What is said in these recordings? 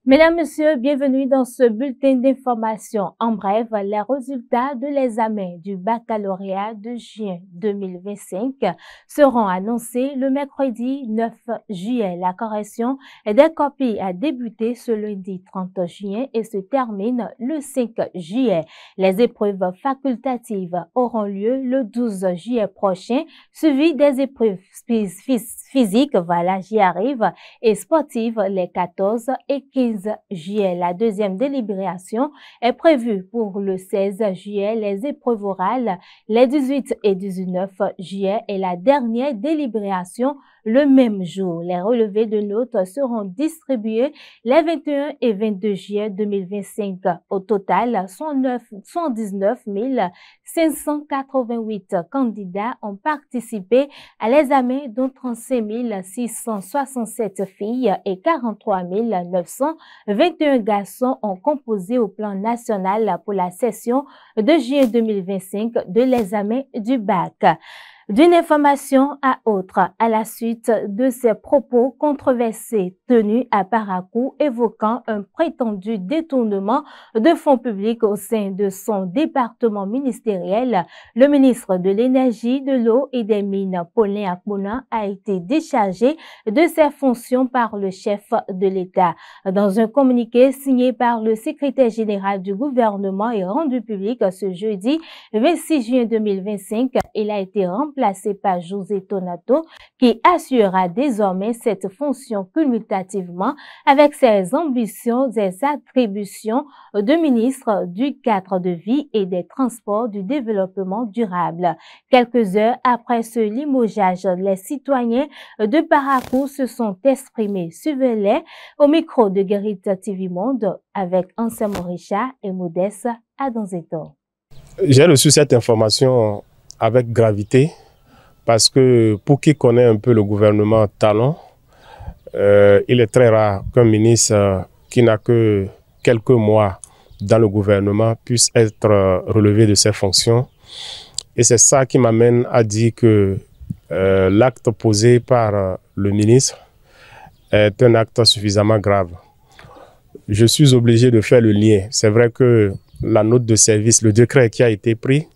Mesdames, Messieurs, bienvenue dans ce bulletin d'information. En bref, les résultats de l'examen du baccalauréat de juin 2025 seront annoncés le mercredi 9 juillet. La correction des copies a débuté ce lundi 30 juillet et se termine le 5 juillet. Les épreuves facultatives auront lieu le 12 juillet prochain, suivies des épreuves physiques, voilà, j'y arrive, et sportives les 14 et 15 juillet. La deuxième délibération est prévue pour le 16 juillet, les épreuves orales les 18 et 19 juillet et la dernière délibération le même jour. Les relevés de notes seront distribués les 21 et 22 juillet 2025. Au total, 119 588 candidats ont participé à l'examen, dont 35 667 filles et 43 921 garçons ont composé au plan national pour la session de juillet 2025 de l'examen du bac. D'une information à autre, à la suite de ces propos controversés tenus à Parakou évoquant un prétendu détournement de fonds publics au sein de son département ministériel, le ministre de l'Énergie, de l'Eau et des Mines, Paulin Akpona, a été déchargé de ses fonctions par le chef de l'État. Dans un communiqué signé par le secrétaire général du gouvernement et rendu public ce jeudi 26 juin 2025, il a été remplacé par José Tonato, qui assurera désormais cette fonction cumulativement avec ses ambitions et attributions de ministre du cadre de vie et des transports du développement durable. Quelques heures après ce limogeage, les citoyens de Parakou se sont exprimés. Suivez-les au micro de Guérite TV Monde avec Anselme Richard et Modeste Adonzeto. J'ai reçu cette information avec gravité parce que pour qui connaît un peu le gouvernement Talon, il est très rare qu'un ministre qui n'a que quelques mois dans le gouvernement puisse être relevé de ses fonctions. Et c'est ça qui m'amène à dire que l'acte posé par le ministre est un acte suffisamment grave. Je suis obligé de faire le lien. C'est vrai que la note de service, le décret qui a été pris,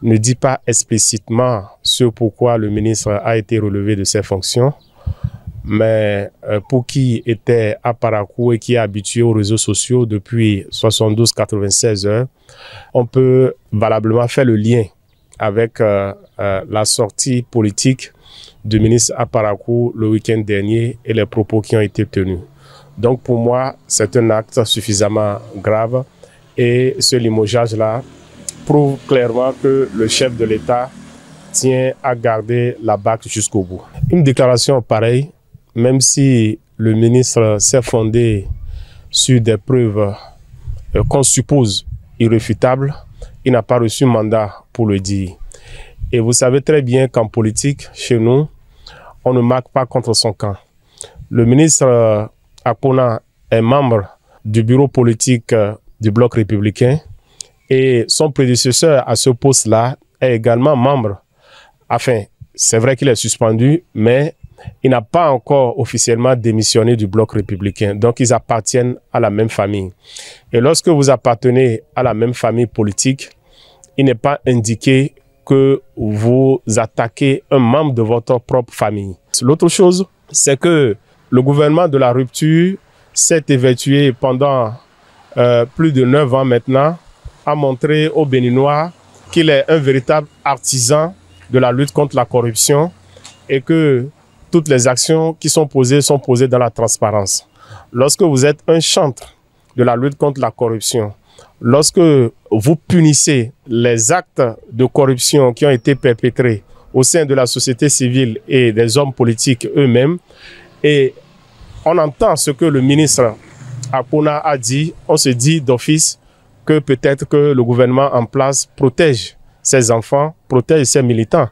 ne dit pas explicitement ce pourquoi le ministre a été relevé de ses fonctions. Mais pour qui était à Parakou et qui est habitué aux réseaux sociaux depuis 72-96 heures, on peut valablement faire le lien avec la sortie politique du ministre à Parakou le week-end dernier et les propos qui ont été tenus. Donc pour moi, c'est un acte suffisamment grave et ce limogeage-là prouve clairement que le chef de l'État tient à garder la BAC jusqu'au bout. Une déclaration pareille, même si le ministre s'est fondé sur des preuves qu'on suppose irréfutables, il n'a pas reçu mandat pour le dire. Et vous savez très bien qu'en politique, chez nous, on ne marque pas contre son camp. Le ministre Akpona est membre du bureau politique du Bloc républicain et son prédécesseur à ce poste-là est également membre. Enfin, c'est vrai qu'il est suspendu, mais il n'a pas encore officiellement démissionné du Bloc républicain. Donc, ils appartiennent à la même famille. Et lorsque vous appartenez à la même famille politique, il n'est pas indiqué que vous attaquez un membre de votre propre famille. L'autre chose, c'est que le gouvernement de la rupture s'est évertué pendant plus de 9 ans maintenant à montrer aux Béninois qu'il est un véritable artisan de la lutte contre la corruption et que toutes les actions qui sont posées dans la transparence. Lorsque vous êtes un chantre de la lutte contre la corruption, lorsque vous punissez les actes de corruption qui ont été perpétrés au sein de la société civile et des hommes politiques eux-mêmes, et on entend ce que le ministre Akpona a dit, on se dit d'office que peut-être que le gouvernement en place protège ses enfants, protège ses militants.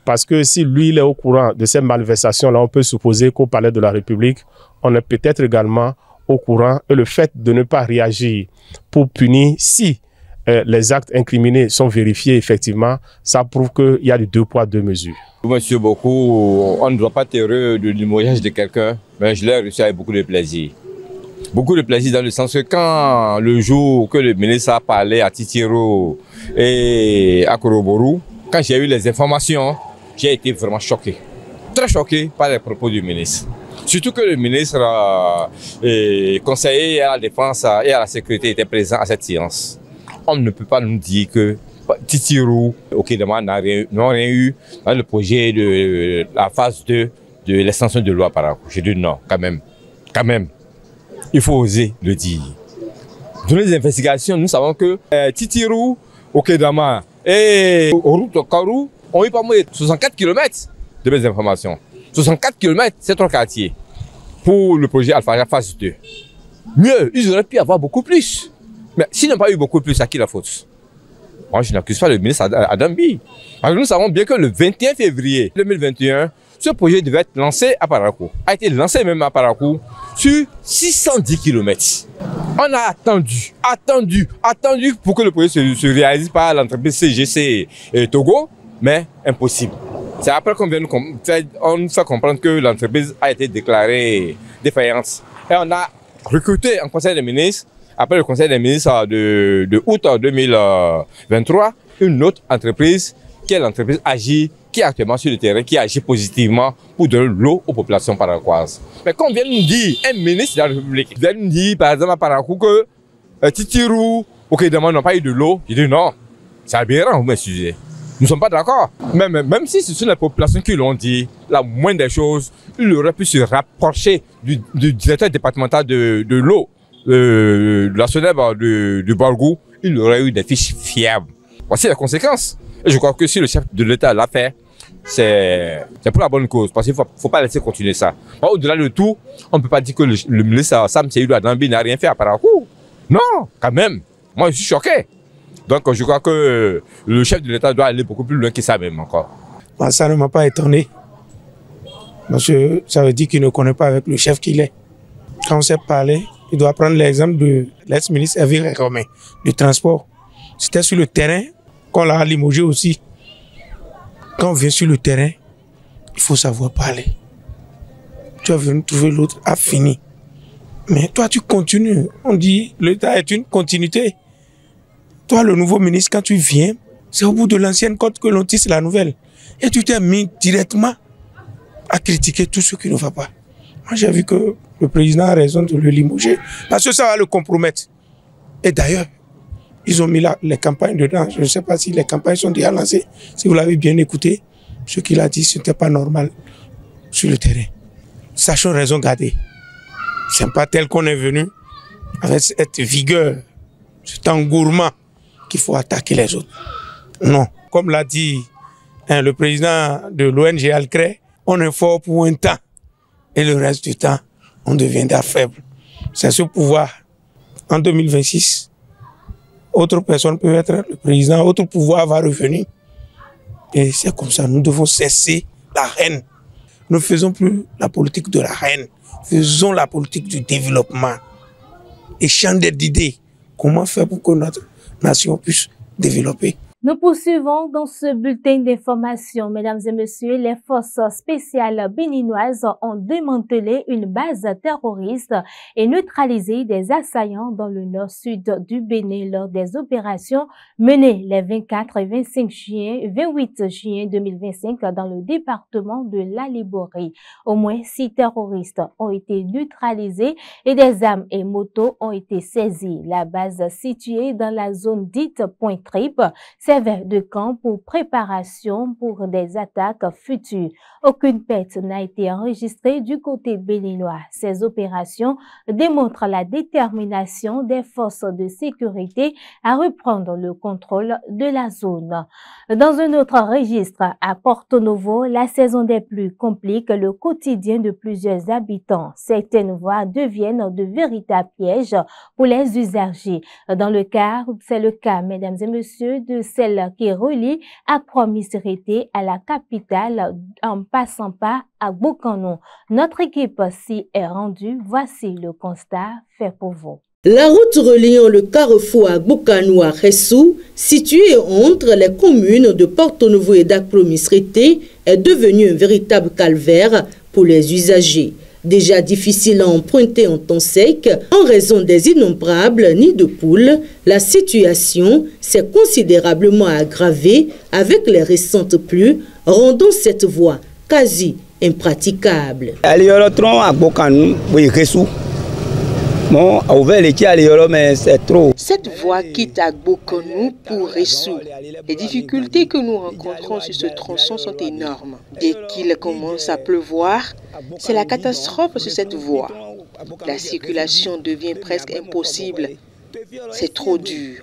Parce que si lui, il est au courant de ces malversations-là, on peut supposer qu'au Palais de la République, on est peut-être également au courant. Et le fait de ne pas réagir pour punir, si les actes incriminés sont vérifiés effectivement, ça prouve qu'il y a du 2 poids 2 mesures. Monsieur Beaucoup, on ne doit pas terreur du limogeage de quelqu'un, mais je l'ai reçu avec beaucoup de plaisir. Beaucoup de plaisir dans le sens que quand le jour que le ministre a parlé à Titiro et à Koroboru, quand j'ai eu les informations, j'ai été vraiment choqué. Très choqué par les propos du ministre. Surtout que le ministre conseiller à la défense et à la sécurité était présent à cette séance. On ne peut pas nous dire que Titiro, Okedama n'ont rien eu dans le projet de la phase 2 de l'extension de loi Parakou. J'ai dit non, quand même. Quand même. Il faut oser le dire. Dans les investigations, nous savons que Titiro, Okedama et Orutokaru ont eu pas moins de 64 km de mes informations. 64 km, c'est 3 quartiers pour le projet Alpha phase 2. Mieux, ils auraient pu avoir beaucoup plus. Mais s'ils n'ont pas eu beaucoup plus, à qui la faute? Moi, je n'accuse pas le ministre Adambi. Alors, nous savons bien que le 21 février 2021, ce projet devait être lancé à Parakou. A été lancé même à Parakou sur 610 km. On a attendu pour que le projet se réalise par l'entreprise CGC Togo, mais impossible. C'est après qu'on vient nous fait comprendre que l'entreprise a été déclarée défaillante. Et on a recruté un conseil des ministres, après le conseil des ministres de août 2023, une autre entreprise qui est l'entreprise Agi, qui est actuellement sur le terrain, qui agit positivement pour donner l'eau aux populations paraquoises. Mais quand on vient nous dire, un ministre de la République vient nous dire, par exemple à Parakou, que Titirou, Okedama n'ont pas eu de l'eau, je dis non, c'est aberrant, vous m'excusez. Nous ne sommes pas d'accord. Même si ce sont les populations qui l'ont dit, la moindre des choses, il aurait pu se rapprocher du directeur départemental de l'eau, de la SONEB du Bargou, il aurait eu des fiches fiables. Voici les conséquences. Et je crois que si le chef de l'État l'a fait, c'est pour la bonne cause, parce qu'il ne faut pas laisser continuer ça. Au-delà de tout, on ne peut pas dire que le ministre Sam Seydou Adambi n'a rien fait à Parakou. Non, quand même. Moi, je suis choqué. Donc, je crois que le chef de l'État doit aller beaucoup plus loin que ça même encore. Bon, ça ne m'a pas étonné. Parce que ça veut dire qu'il ne connaît pas avec le chef qu'il est. Quand on s'est parlé, il doit prendre l'exemple de l'ex-ministre Hervé Romain du transport. C'était sur le terrain qu'on l'a limogé aussi. Quand on vient sur le terrain, il faut savoir parler. Tu vas venir trouver l'autre à fini. Mais toi, tu continues. On dit l'État est une continuité. Toi, le nouveau ministre, quand tu viens, c'est au bout de l'ancienne côte que l'on tisse la nouvelle. Et tu t'es mis directement à critiquer tout ce qui ne va pas. Moi, j'ai vu que le président a raison de le limoger, parce que ça va le compromettre. Et d'ailleurs, ils ont mis les campagnes dedans. Je ne sais pas si les campagnes sont déjà lancées. Si vous l'avez bien écouté, ce qu'il a dit, ce n'était pas normal sur le terrain. Sachons raison garder. Ce n'est pas tel qu'on est venu avec cette vigueur, cet engourement qu'il faut attaquer les autres. Non. Comme l'a dit le président de l'ONG Alcré, on est fort pour un temps. Et le reste du temps, on deviendra faible. C'est ce pouvoir. En 2026, autre personne peut être le président, autre pouvoir va revenir. Et c'est comme ça, nous devons cesser la haine. Nous ne faisons plus la politique de la haine. Faisons la politique du développement. Échange d'idées. Comment faire pour que notre nation puisse développer. Nous poursuivons dans ce bulletin d'information. Mesdames et messieurs, les forces spéciales béninoises ont démantelé une base terroriste et neutralisé des assaillants dans le nord-sud du Bénin lors des opérations menées les 24 et 28 juin 2025 dans le département de la Liborie. Au moins 6 terroristes ont été neutralisés et des armes et motos ont été saisies. La base située dans la zone dite Point Trip servait de camp pour préparation pour des attaques futures. Aucune perte n'a été enregistrée du côté béninois. Ces opérations démontrent la détermination des forces de sécurité à reprendre le contrôle de la zone. Dans un autre registre, à Porto Novo, la saison des pluies complique le quotidien de plusieurs habitants. Certaines voies deviennent de véritables pièges pour les usagers. C'est le cas, mesdames et messieurs, de celle qui relie Accra-Missirité à la capitale en passant par à Boukanou. Notre équipe s'y est rendue. Voici le constat fait pour vous. La route reliant le carrefour à Boukanou à Ressou, située entre les communes de Porto Novo et d'Accra-Missirité, est devenue un véritable calvaire pour les usagers. Déjà difficile à emprunter en temps sec, en raison des innombrables nids de poules, la situation s'est considérablement aggravée avec les récentes pluies, rendant cette voie quasi impraticable. Cette voie quitte Agbokanou pour Ressou. Les difficultés que nous rencontrons sur ce tronçon sont énormes. Dès qu'il commence à pleuvoir, c'est la catastrophe sur cette voie. La circulation devient presque impossible. C'est trop dur.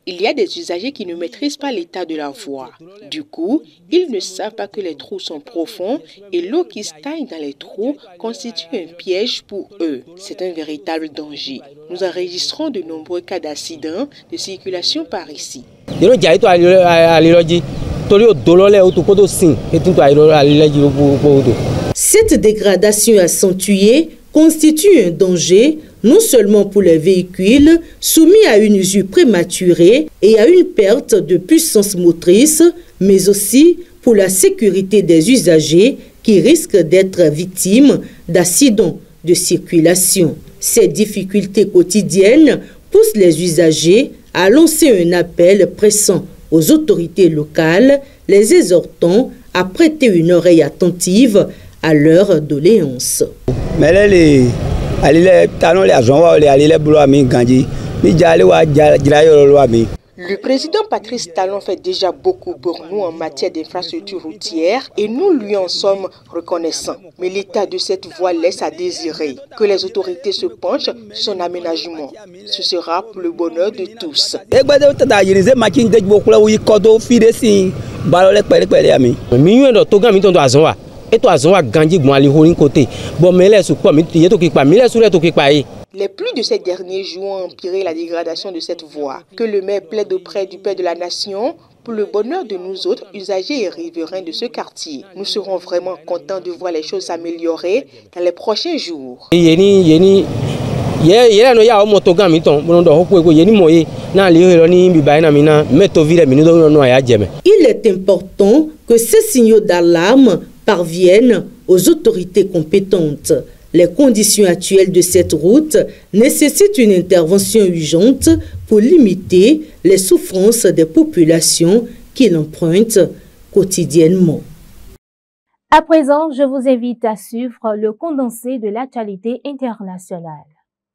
Il y a des usagers qui ne maîtrisent pas l'état de la voie. Du coup, ils ne savent pas que les trous sont profonds et l'eau qui stagne dans les trous constitue un piège pour eux. C'est un véritable danger. Nous enregistrons de nombreux cas d'accidents de circulation par ici. Cette dégradation accentuée constitue un danger non seulement pour les véhicules soumis à une usure prématurée et à une perte de puissance motrice, mais aussi pour la sécurité des usagers qui risquent d'être victimes d'accidents de circulation. Ces difficultés quotidiennes poussent les usagers à lancer un appel pressant aux autorités locales, les exhortant à prêter une oreille attentive à leurs doléances. Le président Patrice Talon fait déjà beaucoup pour nous en matière d'infrastructures routières et nous lui en sommes reconnaissants. Mais l'état de cette voie laisse à désirer. Que les autorités se penchent sur son aménagement. Ce sera pour le bonheur de tous. Les pluies de ces derniers jours ont empiré la dégradation de cette voie. Que le maire plaide auprès du Père de la Nation pour le bonheur de nous autres usagers et riverains de ce quartier. Nous serons vraiment contents de voir les choses s'améliorer dans les prochains jours. Il est important que ces signaux d'alarme parviennent aux autorités compétentes. Les conditions actuelles de cette route nécessitent une intervention urgente pour limiter les souffrances des populations qui l'empruntent quotidiennement. À présent, je vous invite à suivre le condensé de l'actualité internationale.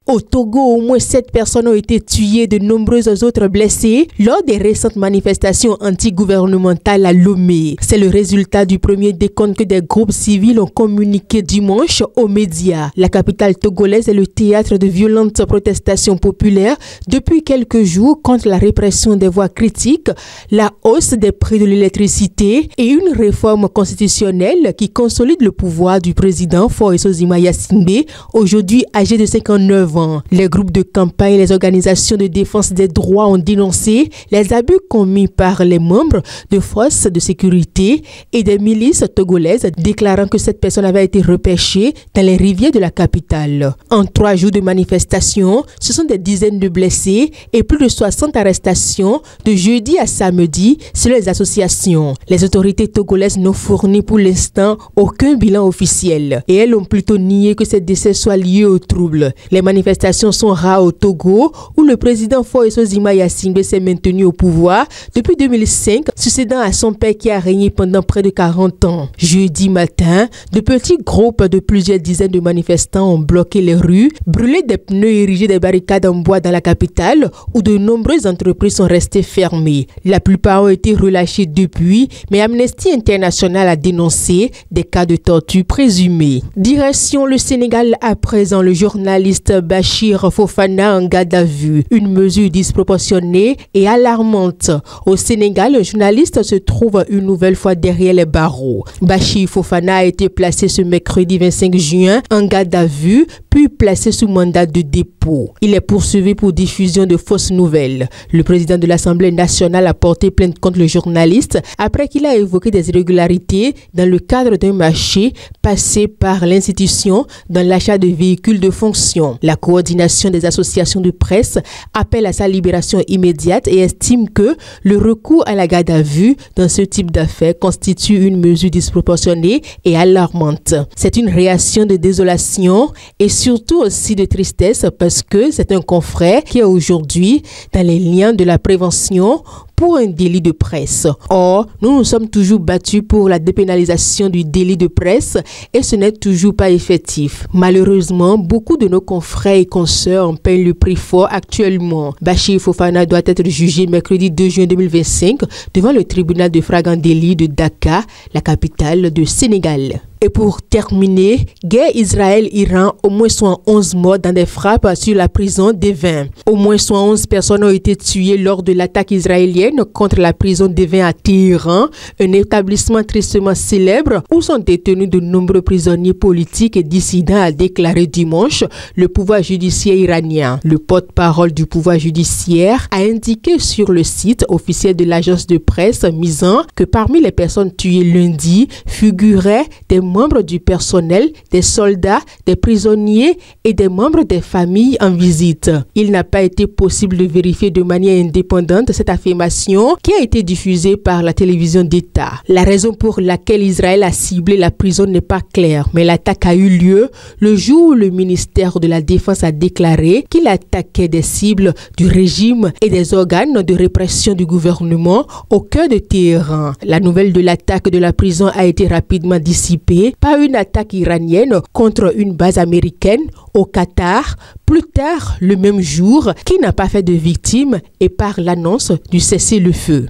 Au Togo, au moins 7 personnes ont été tuées, de nombreuses autres blessées lors des récentes manifestations anti-gouvernementales à Lomé. C'est le résultat du premier décompte que des groupes civils ont communiqué dimanche aux médias. La capitale togolaise est le théâtre de violentes protestations populaires depuis quelques jours contre la répression des voix critiques, la hausse des prix de l'électricité et une réforme constitutionnelle qui consolide le pouvoir du président Faure Esozima-Yacingbe, aujourd'hui âgé de 59 ans. Les groupes de campagne et les organisations de défense des droits ont dénoncé les abus commis par les membres de forces de sécurité et des milices togolaises, déclarant que cette personne avait été repêchée dans les rivières de la capitale. En 3 jours de manifestation, ce sont des dizaines de blessés et plus de 60 arrestations de jeudi à samedi selon les associations. Les autorités togolaises n'ont fourni pour l'instant aucun bilan officiel et elles ont plutôt nié que ces décès soient liés aux troubles. Les manifestations sont rares au Togo, où le président Faure Esozima-Yacingbe s'est maintenu au pouvoir depuis 2005, succédant à son père qui a régné pendant près de 40 ans. Jeudi matin, de petits groupes de plusieurs dizaines de manifestants ont bloqué les rues, brûlé des pneus et érigé des barricades en bois dans la capitale, où de nombreuses entreprises sont restées fermées. La plupart ont été relâchées depuis, mais Amnesty International a dénoncé des cas de torture présumés. Direction le Sénégal à présent, le journaliste Bachir Fofana en garde à vue. Une mesure disproportionnée et alarmante. Au Sénégal, le journaliste se trouve une nouvelle fois derrière les barreaux. Bachir Fofana a été placé ce mercredi 25 juin en garde à vue, puis placé sous mandat de dépôt. Il est poursuivi pour diffusion de fausses nouvelles. Le président de l'Assemblée nationale a porté plainte contre le journaliste après qu'il a évoqué des irrégularités dans le cadre d'un marché passé par l'institution dans l'achat de véhicules de fonction. La coordination des associations de presse appelle à sa libération immédiate et estime que le recours à la garde à vue dans ce type d'affaires constitue une mesure disproportionnée et alarmante. C'est une réaction de désolation et surtout aussi de tristesse parce que c'est un confrère qui est aujourd'hui dans les liens de la prévention pour un délit de presse. Or, nous nous sommes toujours battus pour la dépénalisation du délit de presse et ce n'est toujours pas effectif. Malheureusement, beaucoup de nos confrères et consoeurs en payent le prix fort actuellement. Bachir Fofana doit être jugé mercredi 2 juin 2025 devant le tribunal de flagrant délit de Dakar, la capitale du Sénégal. Et pour terminer, guerre Israël-Iran, au moins 11 morts dans des frappes sur la prison d'Evin. Au moins 11 personnes ont été tuées lors de l'attaque israélienne contre la prison d'Evin à Téhéran, un établissement tristement célèbre où sont détenus de nombreux prisonniers politiques et dissidents, a déclaré dimanche le pouvoir judiciaire iranien. Le porte-parole du pouvoir judiciaire a indiqué sur le site officiel de l'agence de presse misant que parmi les personnes tuées lundi figuraient des membres du personnel, des soldats, des prisonniers et des membres des familles en visite. Il n'a pas été possible de vérifier de manière indépendante cette affirmation qui a été diffusée par la télévision d'État. La raison pour laquelle Israël a ciblé la prison n'est pas claire, mais l'attaque a eu lieu le jour où le ministère de la Défense a déclaré qu'il attaquait des cibles du régime et des organes de répression du gouvernement au cœur de Téhéran. La nouvelle de l'attaque de la prison a été rapidement dissipée par une attaque iranienne contre une base américaine au Qatar, plus tard le même jour, qui n'a pas fait de victimes, et par l'annonce du cessez-le-feu.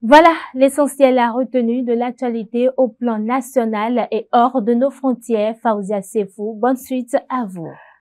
Voilà l'essentiel à retenue de l'actualité au plan national et hors de nos frontières. Faouzia Sefou, bonne suite à vous.